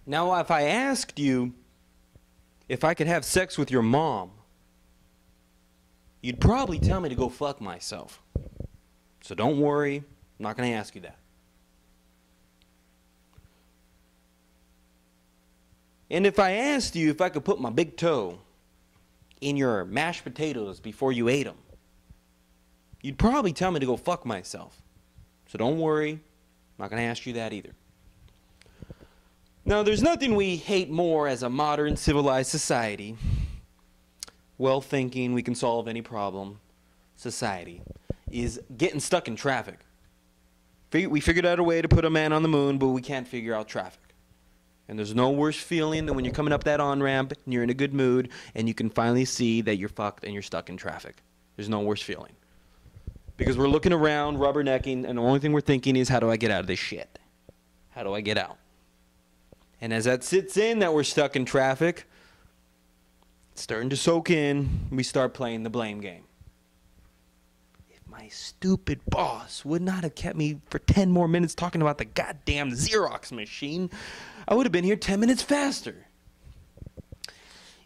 Now, if I asked you if I could have sex with your mom, you'd probably tell me to go fuck myself. So don't worry, I'm not going to ask you that. And if I asked you if I could put my big toe in your mashed potatoes before you ate them, you'd probably tell me to go fuck myself. So don't worry, I'm not going to ask you that either. Now, there's nothing we hate more as a modern civilized society, well-thinking, we can solve any problem society, is getting stuck in traffic. We figured out a way to put a man on the moon, but we can't figure out traffic. And there's no worse feeling than when you're coming up that on-ramp and you're in a good mood and you can finally see that you're fucked and you're stuck in traffic. There's no worse feeling. Because we're looking around, rubbernecking, and the only thing we're thinking is, how do I get out of this shit? How do I get out? And as that sits in, that we're stuck in traffic, it's starting to soak in, we start playing the blame game. If my stupid boss would not have kept me for 10 more minutes talking about the goddamn Xerox machine, I would have been here 10 minutes faster.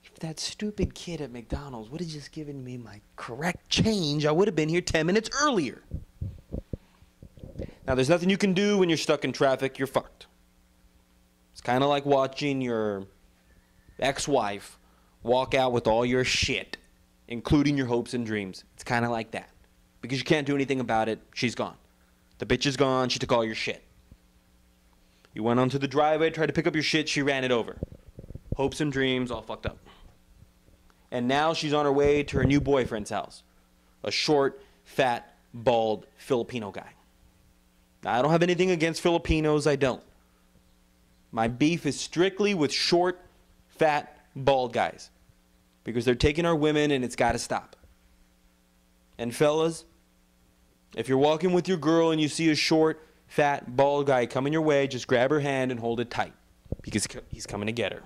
If that stupid kid at McDonald's would have just given me my correct change, I would have been here 10 minutes earlier. Now, there's nothing you can do when you're stuck in traffic. You're fucked. It's kind of like watching your ex-wife walk out with all your shit, including your hopes and dreams. It's kind of like that. Because you can't do anything about it. She's gone. The bitch is gone. She took all your shit. You went onto the driveway, tried to pick up your shit. She ran it over. Hopes and dreams all fucked up. And now she's on her way to her new boyfriend's house. A short, fat, bald Filipino guy. Now, I don't have anything against Filipinos. I don't. My beef is strictly with short, fat, bald guys. Because they're taking our women and it's got to stop. And fellas, if you're walking with your girl and you see a short, fat, bald guy coming your way, just grab her hand and hold it tight. Because he's coming to get her.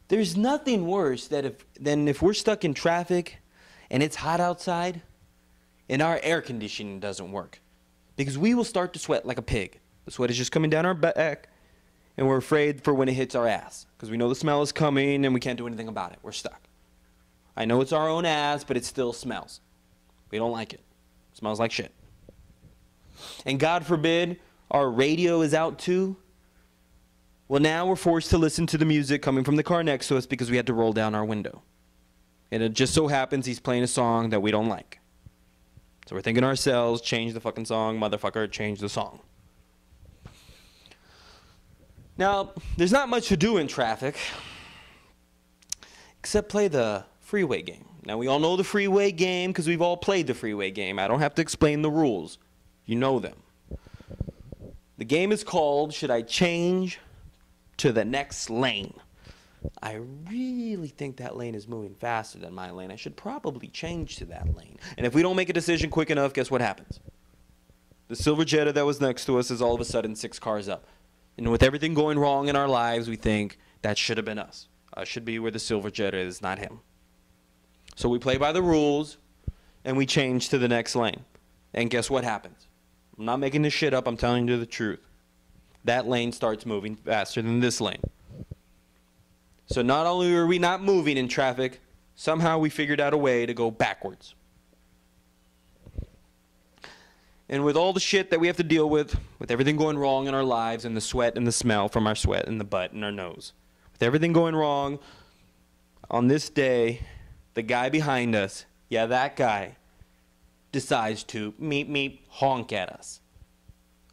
There's nothing worse than if we're stuck in traffic and it's hot outside and our air conditioning doesn't work. Because we will start to sweat like a pig. The sweat is just coming down our back, and we're afraid for when it hits our ass. Because we know the smell is coming, and we can't do anything about it. We're stuck. I know it's our own ass, but it still smells. We don't like it. It smells like shit. And God forbid, our radio is out too. Well, now we're forced to listen to the music coming from the car next to us because we had to roll down our window. And it just so happens he's playing a song that we don't like. So we're thinking to ourselves, change the fucking song, motherfucker, change the song. Now, there's not much to do in traffic, except play the freeway game. Now, we all know the freeway game because we've all played the freeway game. I don't have to explain the rules. You know them. The game is called, should I change to the next lane? I really think that lane is moving faster than my lane. I should probably change to that lane. And if we don't make a decision quick enough, guess what happens? The silver Jetta that was next to us is all of a sudden 6 cars up. And with everything going wrong in our lives, we think that should have been us. I should be where the silver Jetta is, not him. So we play by the rules, and we change to the next lane. And guess what happens? I'm not making this shit up. I'm telling you the truth. That lane starts moving faster than this lane. So not only are we not moving in traffic, somehow we figured out a way to go backwards. And with all the shit that we have to deal with everything going wrong in our lives, and the sweat and the smell from our sweat and the butt and our nose, with everything going wrong, on this day, the guy behind us, yeah, that guy, decides to meep meep honk at us.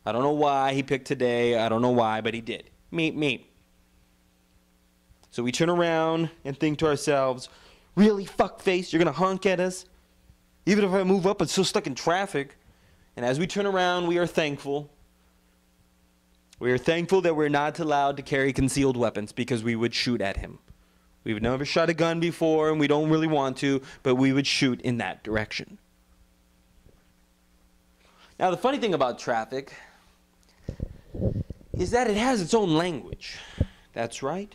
I don't know why he picked today. I don't know why, but he did. Meep meep. So we turn around and think to ourselves, really, fuckface, you're going to honk at us? Even if I move up, I'm still stuck in traffic. And as we turn around, we are thankful. We are thankful that we're not allowed to carry concealed weapons because we would shoot at him. We've never shot a gun before, and we don't really want to, but we would shoot in that direction. Now, the funny thing about traffic is that it has its own language. That's right.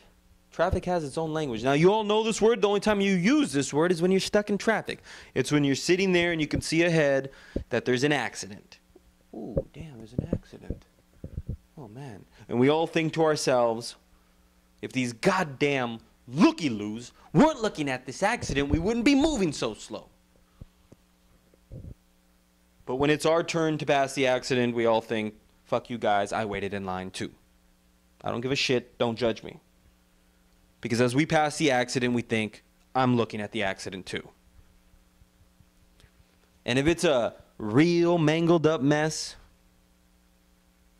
Traffic has its own language. Now, you all know this word. The only time you use this word is when you're stuck in traffic. It's when you're sitting there and you can see ahead that there's an accident. Ooh, damn, there's an accident. Oh, man. And we all think to ourselves, if these goddamn looky-loos weren't looking at this accident, we wouldn't be moving so slow. But when it's our turn to pass the accident, we all think, fuck you guys, I waited in line too. I don't give a shit, don't judge me. Because as we pass the accident, we think, I'm looking at the accident too. And if it's a real mangled up mess,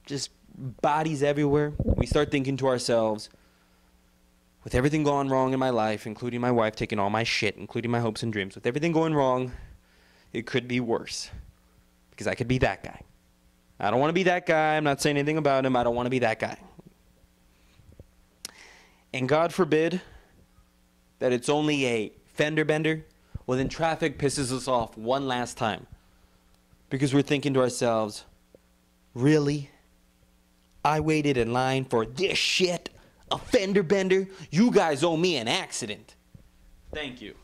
just bodies everywhere, we start thinking to ourselves, with everything gone wrong in my life, including my wife taking all my shit, including my hopes and dreams, with everything going wrong, it could be worse. Because I could be that guy. I don't want to be that guy. I'm not saying anything about him. I don't want to be that guy. And God forbid that it's only a fender bender. Well, then traffic pisses us off one last time. Because we're thinking to ourselves, really? I waited in line for this shit? A fender bender? You guys owe me an accident. Thank you.